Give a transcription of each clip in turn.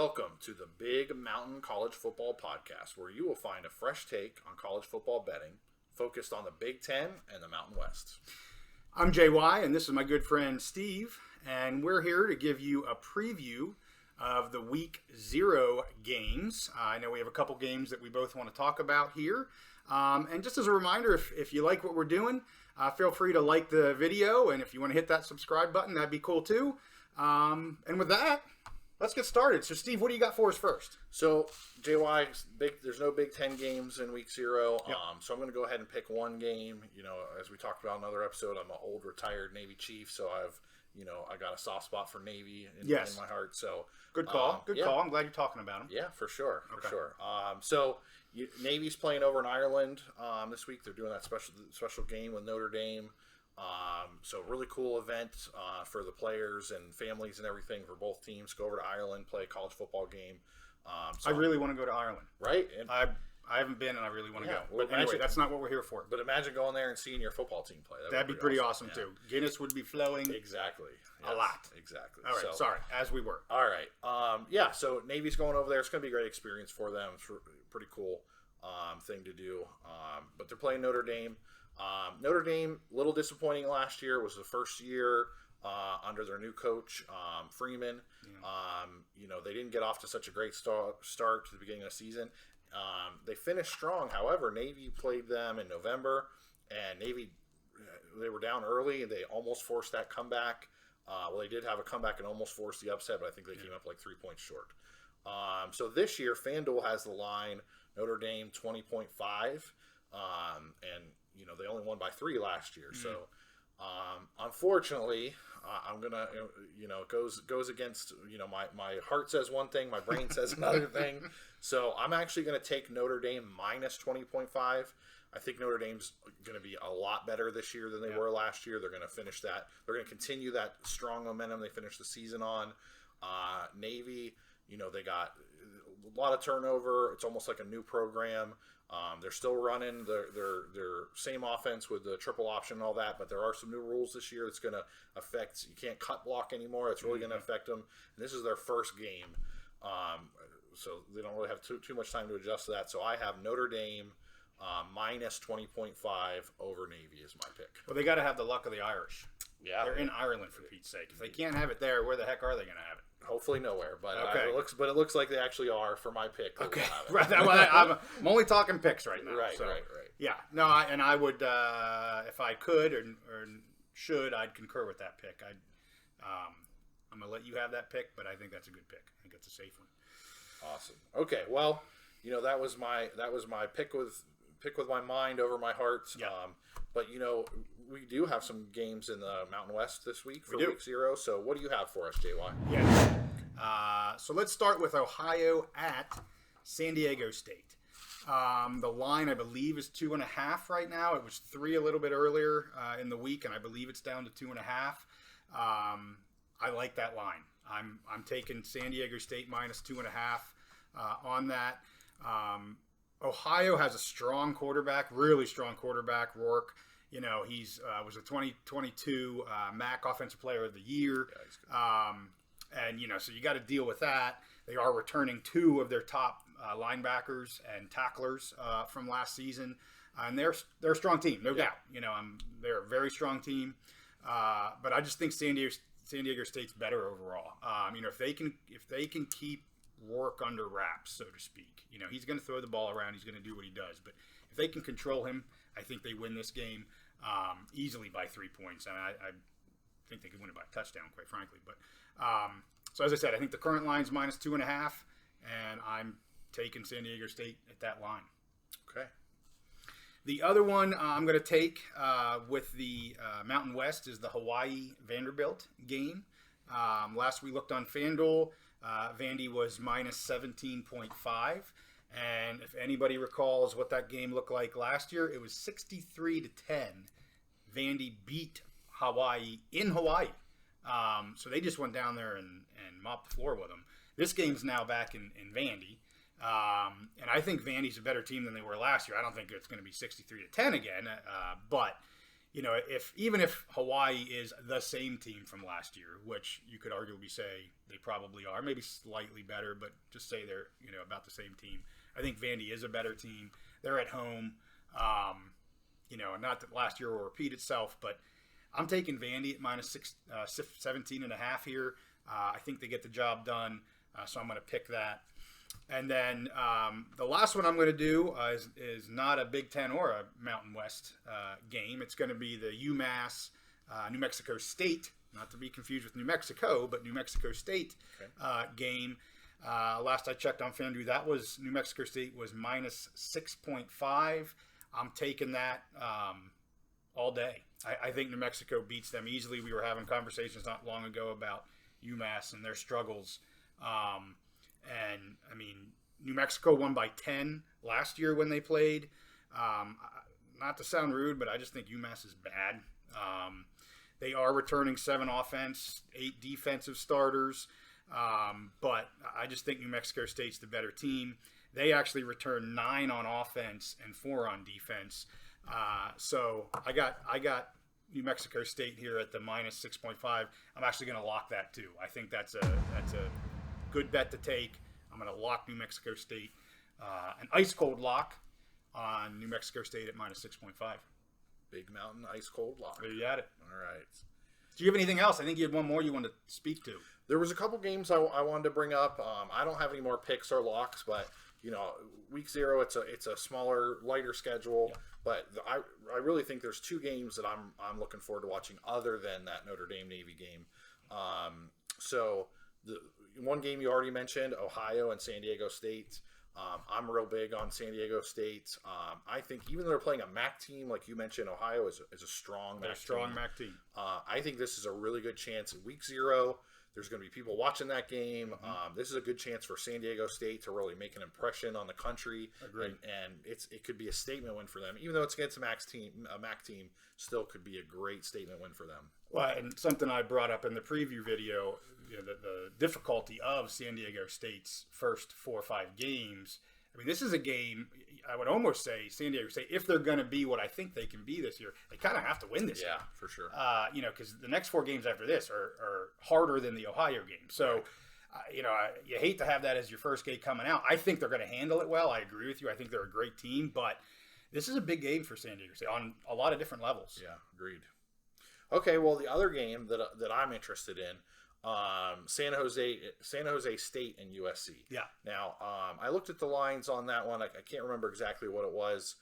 Welcome to the Big Mountain College Football Podcast, where you will find a fresh take on college football betting focused on the Big Ten and the Mountain West. I'm JY, and this is my good friend Steve, and we're here to give you a preview of the Week 0 games. I know we have a couple games that we both want to talk about here. And just as a reminder, if you like what we're doing, feel free to like the video, and if you want to hit that subscribe button, that'd be cool too. And with that, let's get started. So, Steve, what do you got for us first? So, JY, there's no Big Ten games in Week 0, Yep. So I'm going to go ahead and pick one game. You know, as we talked about in another episode, I'm an old retired Navy Chief, so I got a soft spot for Navy in my heart. So Good call. Good call. I'm glad you're talking about them. Yeah, for sure. Navy's playing over in Ireland this week. They're doing that special game with Notre Dame. So really cool event for the players and families and everything for both teams. Go over to Ireland, play a college football game. I really want to go to Ireland. Right? And I haven't been, and I really want to go. Well, But anyway, that's not what we're here for. But imagine going there and seeing your football team play. That'd be pretty awesome too. Guinness would be flowing. Exactly. A lot. Exactly. All right. Sorry. As we were. All right. So Navy's going over there. It's going to be a great experience for them. It's a pretty cool thing to do. But they're playing Notre Dame. Notre Dame, a little disappointing last year. Was the first year under their new coach, Freeman. Yeah. They didn't get off to such a great start to the beginning of the season. They finished strong. However, Navy played them in November, and Navy, they were down early, and they almost forced that comeback. They did have a comeback and almost forced the upset, but I think they came up like 3 points short. So this year, FanDuel has the line Notre Dame 20.5, and they only won by 3 last year. Mm-hmm. So unfortunately, I'm gonna goes against my heart says one thing, my brain says another thing. So I'm actually going to take Notre Dame minus 20.5. I think Notre Dame's going to be a lot better this year than they were last year. They're going to finish that. They're going to continue that strong momentum they finished the season on. Navy, they got a lot of turnover. It's almost like a new program. They're still running their same offense with the triple option and all that, but there are some new rules this year that's going to affect. You can't cut block anymore. It's really going to affect them. And this is their first game, so they don't really have too much time to adjust to that. So I have Notre Dame minus 20.5 over Navy is my pick. Well, they got to have the luck of the Irish. Yeah, they're in Ireland for Pete's sake. If they can't have it there, where the heck are they going to have it? Hopefully nowhere, but it looks like they actually are for my pick. Okay, right. I'm only talking picks right now. Right. Yeah, no, I would if I could or should, I'd concur with that pick. I'm gonna let you have that pick, but I think that's a good pick. I think that's a safe one. Awesome. Okay, well, that was my pick with my mind over my heart. Yeah. But we do have some games in the Mountain West this week for Week 0. So what do you have for us, JY? Yeah. So let's start with Ohio at San Diego State. The line, I believe, is 2.5 right now. It was 3 a little bit earlier in the week, and I believe it's down to 2.5. I like that line. I'm taking San Diego State minus 2.5 on that. Ohio has a strong quarterback, really strong quarterback, Rourke. He's was a 2022 MAC Offensive Player of the Year. Yeah, so you got to deal with that. They are returning 2 of their top linebackers and tacklers from last season, and they're a strong team, no doubt. They're a very strong team, but I just think San Diego State's better overall. If they can keep Rourke under wraps, so to speak, he's going to throw the ball around. He's going to do what he does, but if they can control him, I think they win this game easily by 3 points. And I think they could win it by a touchdown, quite frankly. But so as I said, I think the current line's minus 2.5, and I'm taking San Diego State at that line. Okay. The other one I'm going to take with the Mountain West is the Hawaii Vanderbilt game. Last we looked on FanDuel, Vandy was minus 17.5. And if anybody recalls what that game looked like last year, it was 63-10. Vandy beat Hawaii in Hawaii. So they just went down there and mopped the floor with them. This game's now back in Vandy. And I think Vandy's a better team than they were last year. I don't think it's going to be 63-10 again. But even if Hawaii is the same team from last year, which you could arguably say they probably are, maybe slightly better, but just say they're about the same team. I think Vandy is a better team. They're at home. Not that last year will repeat itself, but I'm taking Vandy at minus 17.5 here. I think they get the job done, so I'm going to pick that. And then the last one I'm going to do is not a Big Ten or a Mountain West game. It's going to be the UMass New Mexico State, not to be confused with New Mexico, but New Mexico State game. Last I checked on FanDuel, that was New Mexico State was minus 6.5. I'm taking that all day. I think New Mexico beats them easily. We were having conversations not long ago about UMass and their struggles. And I mean, New Mexico won by 10 last year when they played. Not to sound rude, but I just think UMass is bad. They are returning 7 offense, 8 defensive starters. But I just think New Mexico State's the better team. They actually return 9 on offense and 4 on defense. So I got New Mexico State here at the minus 6.5. I'm actually going to lock that too. I think that's a good bet to take. I'm going to lock New Mexico State. An ice cold lock on New Mexico State at minus 6.5. Big Mountain ice cold lock. There you had it. All right. Do you have anything else? I think you had one more you wanted to speak to. There was a couple games I wanted to bring up. I don't have any more picks or locks, but week 0 it's a smaller, lighter schedule. Yeah. But I really think there's 2 games that I'm looking forward to watching other than that Notre Dame Navy game. So the one game you already mentioned, Ohio and San Diego State. I'm real big on San Diego State. I think even though they're playing a MAC team, like you mentioned, Ohio is a strong MAC team. I think this is a really good chance in week 0. There's going to be people watching that game. Mm-hmm. This is a good chance for San Diego State to really make an impression on the country. Agreed. And it could be a statement win for them. Even though it's against a MAC team, still could be a great statement win for them. Well, and something I brought up in the preview video, the difficulty of San Diego State's first 4 or 5 games. I mean, this is a game, I would almost say San Diego State, if they're going to be what I think they can be this year, they kind of have to win this game. Yeah, for sure. Because the next 4 games after this are harder than the Ohio game. So, you hate to have that as your first game coming out. I think they're going to handle it well. I agree with you. I think they're a great team. But this is a big game for San Diego State on a lot of different levels. Yeah, agreed. Okay, well, the other game that I'm interested in, San Jose State and USC. Yeah. Now, I looked at the lines on that one. I can't remember exactly what it was.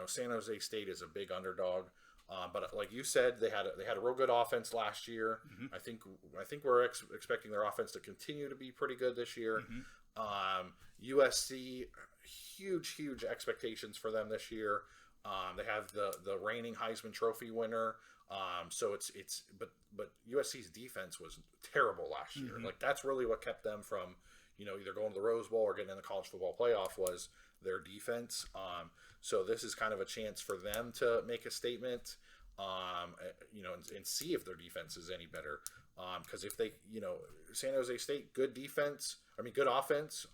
San Jose State is a big underdog. But like you said, they had a real good offense last year. Mm-hmm. I think we're expecting their offense to continue to be pretty good this year. Mm-hmm. USC, huge expectations for them this year. They have the reigning Heisman Trophy winner. So but USC's defense was terrible last year. Mm-hmm. Like that's really what kept them from, either going to the Rose Bowl or getting in the college football playoff was their defense. So this is kind of a chance for them to make a statement, and see if their defense is any better. Because if they, San Jose State, good offense.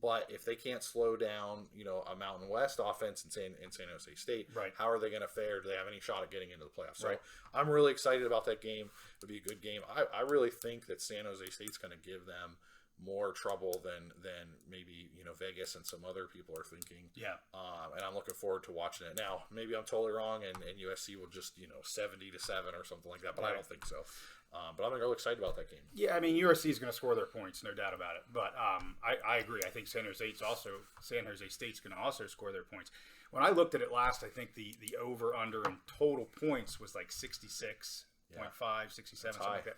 But if they can't slow down, a Mountain West offense in San Jose State, right, how are they going to fare? Do they have any shot at getting into the playoffs? So right. I'm really excited about that game. It'll be a good game. I really think that San Jose State's going to give them more trouble than maybe Vegas and some other people are thinking. Yeah. And I'm looking forward to watching it. Now, maybe I'm totally wrong, and USC will just 70-7 or something like that, but right. I don't think so. But I'm real excited about that game. Yeah, I mean USC is going to score their points, no doubt about it. But I agree. I think San Jose State's going to also score their points. When I looked at it last, I think the over under in total points was like 66.5, 67, something like that.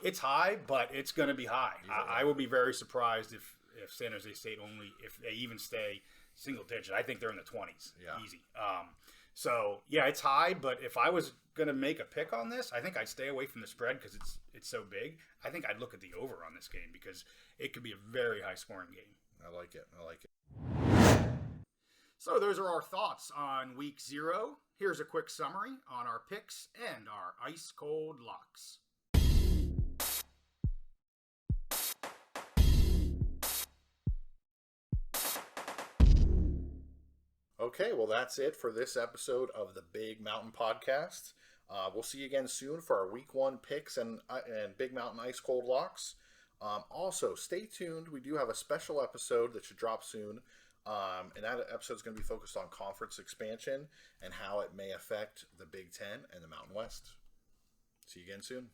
It's high, but it's going to be high. I will be very surprised if San Jose State if they even stay single digit. I think they're in the 20s. Yeah. Easy. So yeah, it's high, but if I was going to make a pick on this, I think I'd stay away from the spread because it's so big. I think I'd look at the over on this game because it could be a very high scoring game. I like it. So those are our thoughts on week 0. Here's a quick summary on our picks and our ice cold locks. Okay, well, that's it for this episode of the Big Mountain Podcast. We'll see you again soon for our Week 1 picks and Big Mountain Ice Cold locks. Also, stay tuned. We do have a special episode that should drop soon. And that episode is going to be focused on conference expansion and how it may affect the Big Ten and the Mountain West. See you again soon.